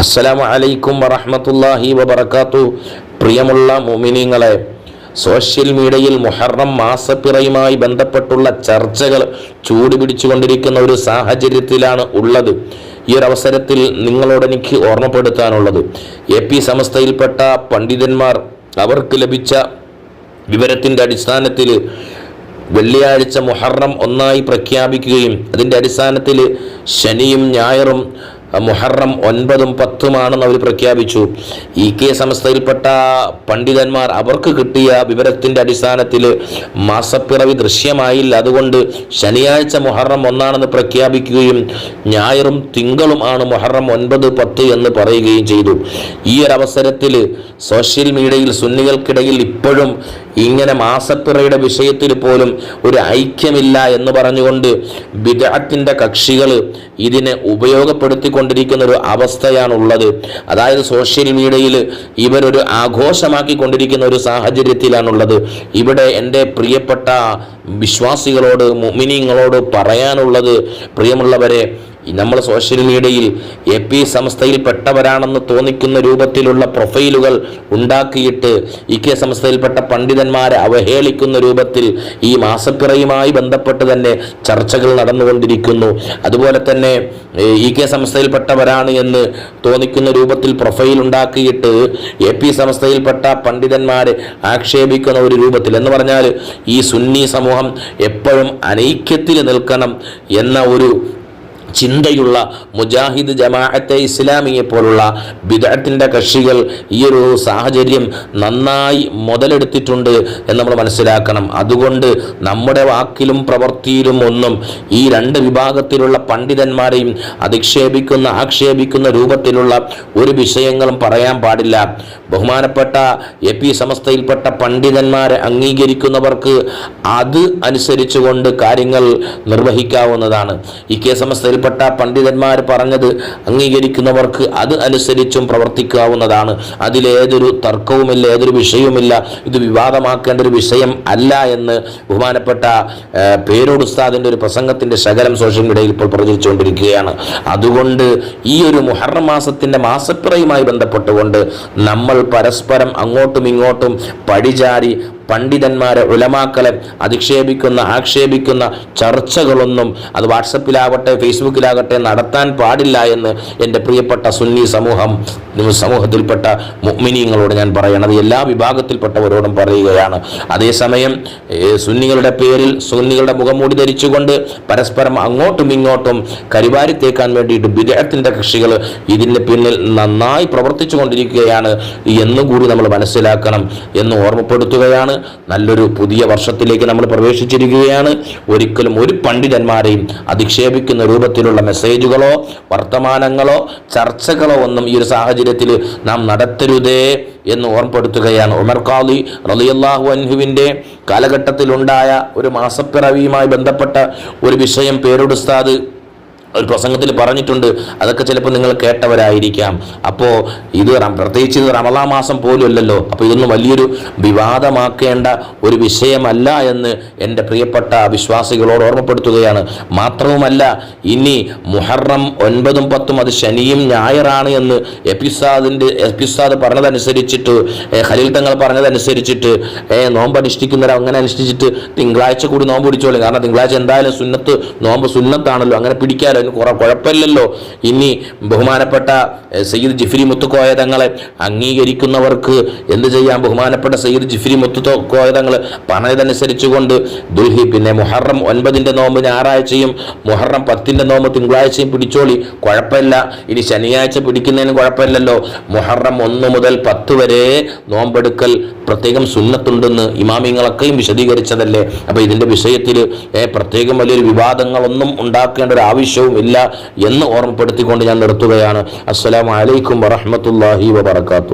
അസ്സലാമു അലൈക്കും വറഹ്മത്തുള്ളാഹി വബറകാതുഹു. പ്രിയമുള്ള മുഅ്മിനീങ്ങളെ, സോഷ്യൽ മീഡിയയിൽ മുഹറം മാസപ്പിറയുമായി ബന്ധപ്പെട്ടുള്ള ചർച്ചകൾ ചൂടുപിടിച്ചുകൊണ്ടിരിക്കുന്ന ഒരു സാഹചര്യത്തിലാണ് ഉള്ളത്. ഈ ഒരു അവസരത്തിൽ നിങ്ങളോട് എനിക്ക് ഓർമ്മപ്പെടുത്താനുള്ളത്, AP സമസ്തയിൽപ്പെട്ട പണ്ഡിതന്മാർ അവർക്ക് ലഭിച്ച വിവരത്തിൻ്റെ അടിസ്ഥാനത്തിൽ വെള്ളിയാഴ്ച മുഹറം 1 പ്രഖ്യാപിക്കുകയും അതിൻ്റെ അടിസ്ഥാനത്തിൽ ശനിയും ഞായറും മുഹറം 9ഉം 10ഉമാണെന്ന് അവർ പ്രഖ്യാപിച്ചു. EK സംസ്ഥയിൽപ്പെട്ട പണ്ഡിതന്മാർ അവർക്ക് കിട്ടിയ വിവരത്തിൻ്റെ അടിസ്ഥാനത്തിൽ മാസപ്പിറവി ദൃശ്യമായില്ല, അതുകൊണ്ട് ശനിയാഴ്ച മുഹറം 1 പ്രഖ്യാപിക്കുകയും ഞായറും തിങ്കളും ആണ് മുഹറം 9, 10 എന്ന് പറയുകയും ചെയ്തു. ഈ ഒരു അവസരത്തിൽ സോഷ്യൽ മീഡിയയിൽ സുന്നികൾക്കിടയിൽ ഇപ്പോഴും ഇങ്ങനെ മാസപ്പിറയുടെ വിഷയത്തിൽ പോലും ഒരു ഐക്യമില്ല എന്ന് പറഞ്ഞുകൊണ്ട് ബിദ്അത്തിന്റെ കക്ഷികൾ ഇതിനെ ഉപയോഗപ്പെടുത്തിക്കൊണ്ടിരിക്കുന്ന ഒരു അവസ്ഥയാണുള്ളത്. അതായത് സോഷ്യൽ മീഡിയയിൽ ഇവരൊരു ആഘോഷമാക്കിക്കൊണ്ടിരിക്കുന്ന ഒരു സാഹചര്യത്തിലാണുള്ളത്. ഇവിടെ എൻ്റെ പ്രിയപ്പെട്ട വിശ്വാസികളോട്, മുഅ്മിനീങ്ങളോട് പറയാനുള്ളത്, പ്രിയമുള്ളവരെ, നമ്മൾ സോഷ്യൽ മീഡിയയിൽ AP സംസ്ഥയിൽപ്പെട്ടവരാണെന്ന് തോന്നിക്കുന്ന രൂപത്തിലുള്ള പ്രൊഫൈലുകൾ ഉണ്ടാക്കിയിട്ട് EK സംസ്ഥയിൽപ്പെട്ട പണ്ഡിതന്മാരെ അവഹേളിക്കുന്ന രൂപത്തിൽ ഈ മാസപ്പിറയുമായി ബന്ധപ്പെട്ട് തന്നെ ചർച്ചകൾ നടന്നുകൊണ്ടിരിക്കുന്നു. അതുപോലെ തന്നെ EK സംസ്ഥയിൽപ്പെട്ടവരാണ് എന്ന് തോന്നിക്കുന്ന രൂപത്തിൽ പ്രൊഫൈൽ ഉണ്ടാക്കിയിട്ട് AP സംസ്ഥയിൽപ്പെട്ട പണ്ഡിതന്മാരെ ആക്ഷേപിക്കുന്ന ഒരു രൂപത്തിൽ, എന്ന് പറഞ്ഞാൽ ഈ സുന്നി സമൂഹം എപ്പോഴും അനൈക്യത്തിൽ നിൽക്കണം എന്ന ഒരു ചിന്തയുള്ള മുജാഹിദ് ജമാഅത്തെ ഇസ്ലാമിയെ പോലുള്ള ബിദ്അത്തിന്റെ കക്ഷികൾ ഈ ഒരു സാഹചര്യം നന്നായി മുതലെടുത്തിട്ടുണ്ട് എന്ന് നമ്മൾ മനസ്സിലാക്കണം. അതുകൊണ്ട് നമ്മുടെ വാക്കിലും പ്രവൃത്തിയിലും ഒന്നും ഈ 2 വിഭാഗത്തിലുള്ള പണ്ഡിതന്മാരെയും ആക്ഷേപിക്കുന്ന രൂപത്തിലുള്ള ഒരു വിഷയങ്ങളും പറയാൻ പാടില്ല. ബഹുമാനപ്പെട്ട AP സമസ്തയിൽപ്പെട്ട പണ്ഡിതന്മാരെ അംഗീകരിക്കുന്നവർക്ക് അത് അനുസരിച്ചുകൊണ്ട് കാര്യങ്ങൾ നിർവഹിക്കാവുന്നതാണ്. EK സമസ്തയിൽ പണ്ഡിതന്മാർ പറഞ്ഞത് അംഗീകരിക്കുന്നവർക്ക് അത് അനുസരിച്ചും പ്രവർത്തിക്കാവുന്നതാണ്. അതിലേതൊരു തർക്കവുമില്ല, ഏതൊരു വിഷയവുമില്ല. ഇത് വിവാദമാക്കേണ്ട ഒരു വിഷയം അല്ല എന്ന് ബഹുമാനപ്പെട്ട പേരോട് ഉസ്താദിന്റെ ഒരു പ്രസംഗത്തിന്റെ ശകലം സോഷ്യൽ മീഡിയയിൽ ഇപ്പോൾ പ്രചരിച്ചുകൊണ്ടിരിക്കുകയാണ്. അതുകൊണ്ട് ഈ ഒരു മുഹറം മാസത്തിന്റെ മാസപ്പിറയുമായി ബന്ധപ്പെട്ടുകൊണ്ട് നമ്മൾ പരസ്പരം അങ്ങോട്ടും ഇങ്ങോട്ടും പഴിചാരി പണ്ഡിതന്മാരെ, ഉലമാക്കളെ ആക്ഷേപിക്കുന്ന ചർച്ചകളൊന്നും അത് വാട്സപ്പിലാകട്ടെ ഫേസ്ബുക്കിലാകട്ടെ നടത്താൻ പാടില്ല എന്ന് എൻ്റെ പ്രിയപ്പെട്ട സുന്നി സമൂഹത്തിൽപ്പെട്ട മുഅ്മിനീങ്ങളോട് ഞാൻ പറയണത് എല്ലാ വിഭാഗത്തിൽപ്പെട്ടവരോടും പറയുകയാണ്. അതേസമയം സുന്നികളുടെ പേരിൽ സുന്നികളുടെ മുഖംമൂടി ധരിച്ചുകൊണ്ട് പരസ്പരം അങ്ങോട്ടും ഇങ്ങോട്ടും കരിവാരി തേക്കാൻ വേണ്ടിയിട്ട് ബിദ്അത്തിന്റെ കക്ഷികൾ ഇതിന് പിന്നിൽ നന്നായി പ്രവർത്തിച്ചു കൊണ്ടിരിക്കുകയാണ് എന്നുകൂടി നമ്മൾ മനസ്സിലാക്കണം എന്ന് ഓർമ്മപ്പെടുത്തുകയാണ്. നല്ലൊരു പുതിയ വർഷത്തിലേക്ക് നമ്മൾ പ്രവേശിച്ചിരിക്കുകയാണ്. ഒരിക്കലും ഒരു പണ്ഡിതന്മാരെയും അധിക്ഷേപിക്കുന്ന രൂപത്തിലുള്ള മെസ്സേജുകളോ വർത്തമാനങ്ങളോ ചർച്ചകളോ ഒന്നും ഈ ഒരു സാഹചര്യത്തിൽ നാം നടത്തരുതേ എന്ന് ഓർമ്മപ്പെടുത്തുകയാണ്. ഉമർ ഖാദി റളിയല്ലാഹു അൻഹുവിൻ്റെ കാലഘട്ടത്തിലുണ്ടായ ഒരു മാസപ്പിറവിയുമായി ബന്ധപ്പെട്ട ഒരു വിഷയം പേരോട് ഉസ്താദ് ഒരു പ്രസംഗത്തിൽ പറഞ്ഞിട്ടുണ്ട്. അതൊക്കെ ചിലപ്പോൾ നിങ്ങൾ കേട്ടവരായിരിക്കാം. അപ്പോൾ ഇത് പ്രത്യേകിച്ച് ഇത് റമളാൻ മാസം പോലും അല്ലല്ലോ. അപ്പോൾ ഇതൊന്നും വലിയൊരു വിവാദമാക്കേണ്ട ഒരു വിഷയമല്ല എന്ന് എൻ്റെ പ്രിയപ്പെട്ട വിശ്വാസികളോട് ഓർമ്മപ്പെടുത്തുകയാണ്. മാത്രവുമല്ല, ഇനി മുഹറം 9ഉം 10ഉം അത് ശനിയും ഞായറാണ് എന്ന് എപ്പിസാദ് പറഞ്ഞതനുസരിച്ചിട്ട്, ഖലീൽ തങ്ങൾ പറഞ്ഞതനുസരിച്ചിട്ട് നോമ്പ് അനുഷ്ഠിക്കുന്നവർ അങ്ങനെ അനുഷ്ഠിച്ചിട്ട് തിങ്കളാഴ്ച കൂടി നോമ്പ് പിടിച്ചോളൂ. കാരണം തിങ്കളാഴ്ച എന്തായാലും നോമ്പ് സുന്നത്താണല്ലോ, അങ്ങനെ പിടിക്കാലോ, കുഴപ്പമില്ലല്ലോ. ഇനി ബഹുമാനപ്പെട്ട സയ്യിദ് ജിഫ്രി മുത്തുക്കോയ തങ്ങളെ അംഗീകരിക്കുന്നവർക്ക് എന്ത് ചെയ്യാം? ബഹുമാനപ്പെട്ട സയ്യിദ് ജിഫ്രി മുത്തുക്കോയ തങ്ങൾ പറഞ്ഞതനുസരിച്ചുകൊണ്ട് പിന്നെ മുഹറം 9ന്റെ നോമ്പ് ഞായറാഴ്ചയും മുഹറം 10ന്റെ നോമ്പ് തിങ്കളാഴ്ചയും പിടിച്ചോളി, കുഴപ്പമില്ല. ഇനി ശനിയാഴ്ച പിടിക്കുന്നതിന് കുഴപ്പമില്ലല്ലോ. മുഹറം 1 മുതൽ 10 വരെ നോമ്പെടുക്കൽ പ്രത്യേകം സുന്നത്തുണ്ടെന്ന് ഇമാമിങ്ങളൊക്കെയും വിശദീകരിച്ചതല്ലേ. അപ്പോൾ ഇതിൻ്റെ വിഷയത്തിൽ പ്രത്യേകം വലിയൊരു വിവാദങ്ങളൊന്നും ഉണ്ടാക്കേണ്ട ഒരു ആവശ്യവും ഇല്ല എന്ന് ഓർമ്മപ്പെടുത്തിക്കൊണ്ട് ഞാൻ നിർത്തുകയാണ്. അസ്സലാമു അലൈക്കും വറഹ്മത്തുള്ളാഹി വബറകാതുഹു.